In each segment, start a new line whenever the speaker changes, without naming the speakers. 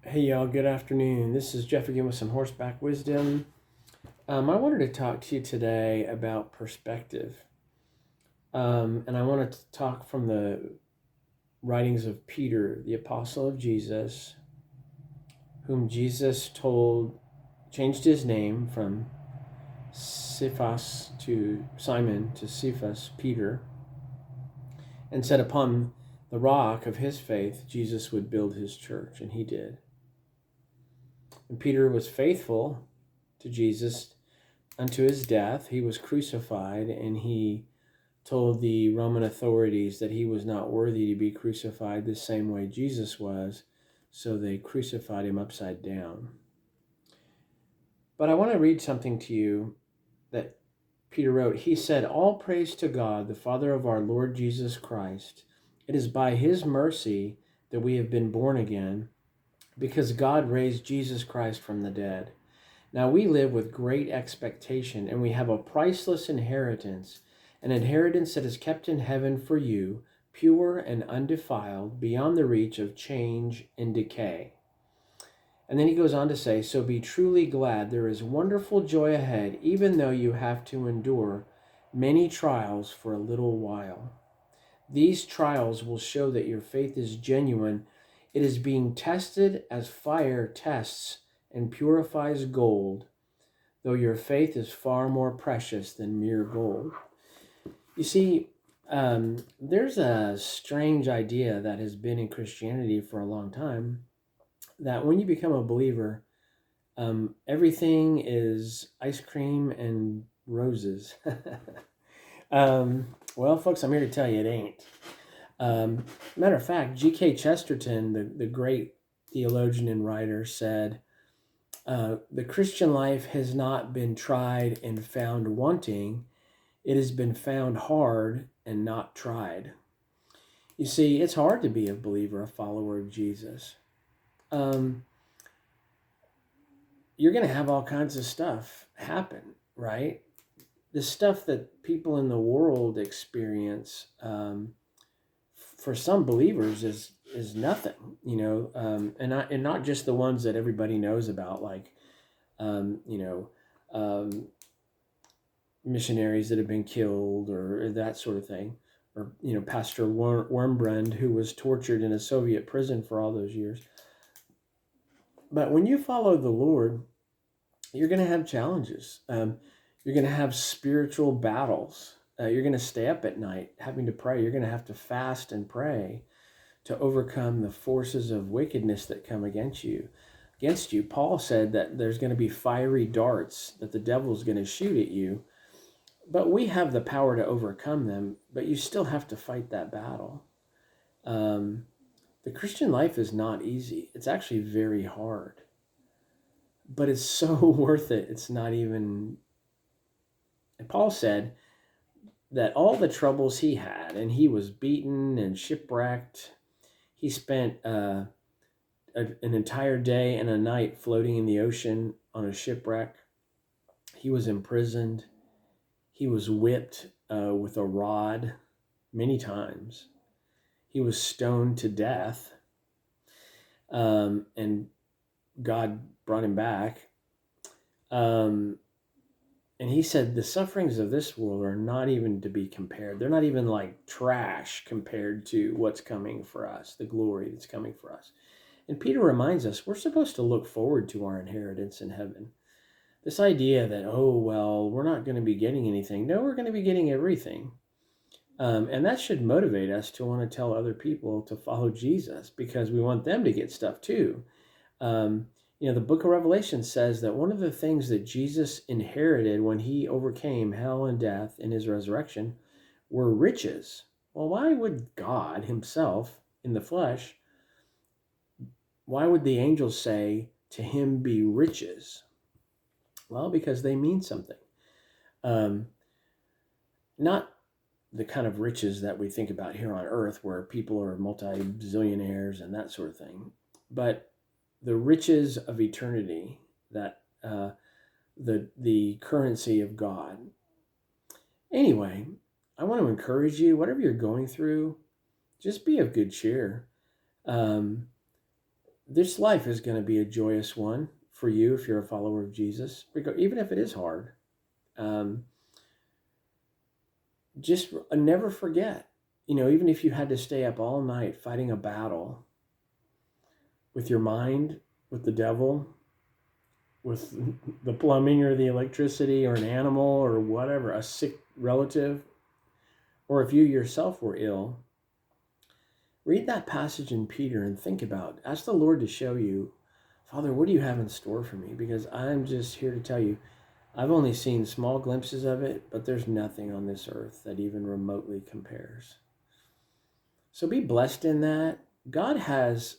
Hey y'all, good afternoon. This is Jeff again with some horseback wisdom. I wanted to talk to you today about perspective. And I wanted to talk from the writings of Peter, the apostle of Jesus, whom Jesus changed his name from Cephas to Simon to Cephas, Peter, and said upon the rock of his faith, Jesus would build his church, and he did. And Peter was faithful to Jesus unto his death. He was crucified, and he told the Roman authorities that he was not worthy to be crucified the same way Jesus was, so they crucified him upside down. But I want to read something to you that Peter wrote. He said, "All praise to God, the Father of our Lord Jesus Christ. It is by his mercy that we have been born again, because God raised Jesus Christ from the dead. Now we live with great expectation, and we have a priceless inheritance, an inheritance that is kept in heaven for you, pure and undefiled, beyond the reach of change and decay." And then he goes on to say, "So be truly glad. There is wonderful joy ahead, even though you have to endure many trials for a little while. These trials will show that your faith is genuine. It is being tested as fire tests and purifies gold, though your faith is far more precious than mere gold." You see, there's a strange idea that has been in Christianity for a long time that when you become a believer, everything is ice cream and roses. Well, folks, I'm here to tell you it ain't. Matter of fact, G.K. Chesterton, the great theologian and writer, said, "The Christian life has not been tried and found wanting. It has been found hard and not tried." You see, it's hard to be a believer, a follower of Jesus. Um, you're going to have all kinds of stuff happen, right? The stuff that people in the world experience, for some believers is nothing, and not just the ones that everybody knows about, like um, you know, um, missionaries that have been killed or that sort of thing, or Pastor Wurmbrand, who was tortured in a Soviet prison for all those years. But when you follow the Lord, you're going to have challenges. You're going to have spiritual battles. You're going to stay up at night having to pray. You're going to have to fast and pray to overcome the forces of wickedness that come against you. Paul said that there's going to be fiery darts that the devil's going to shoot at you, but we have the power to overcome them, but you still have to fight that battle. The Christian life is not easy. It's actually very hard, but it's so worth it. It's not even. And Paul said that all the troubles he had, and he was beaten and shipwrecked. He spent an entire day and a night floating in the ocean on a shipwreck. He was imprisoned. He was whipped with a rod many times. He was stoned to death. And God brought him back. And he said the sufferings of this world are not even to be compared. They're not even like trash compared to what's coming for us, the glory that's coming for us. And Peter reminds us we're supposed to look forward to our inheritance in heaven. This idea that, oh, well, we're not going to be getting anything. No, we're going to be getting everything. And that should motivate us to want to tell other people to follow Jesus, because we want them to get stuff too. The book of Revelation says that one of the things that Jesus inherited when he overcame hell and death in his resurrection were riches. Well, why would God himself in the flesh, why would the angels say to him be riches? Well, because they mean something. Not the kind of riches that we think about here on earth where people are multi-zillionaires and that sort of thing, but the riches of eternity, that the currency of God. Anyway, I want to encourage you, whatever you're going through, just be of good cheer. this life is going to be a joyous one for you if you're a follower of Jesus, even if it is hard. Just never forget, even if you had to stay up all night fighting a battle with your mind, with the devil, with the plumbing or the electricity or an animal or whatever, a sick relative, or if you yourself were ill, read that passage in Peter and think about, ask the Lord to show you, Father, what do you have in store for me? Because I'm just here to tell you, I've only seen small glimpses of it, but there's nothing on this earth that even remotely compares. So be blessed in that. God has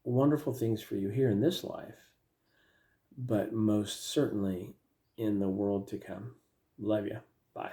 wonderful things for you here in this life, but most certainly in the world to come. Love you. Bye.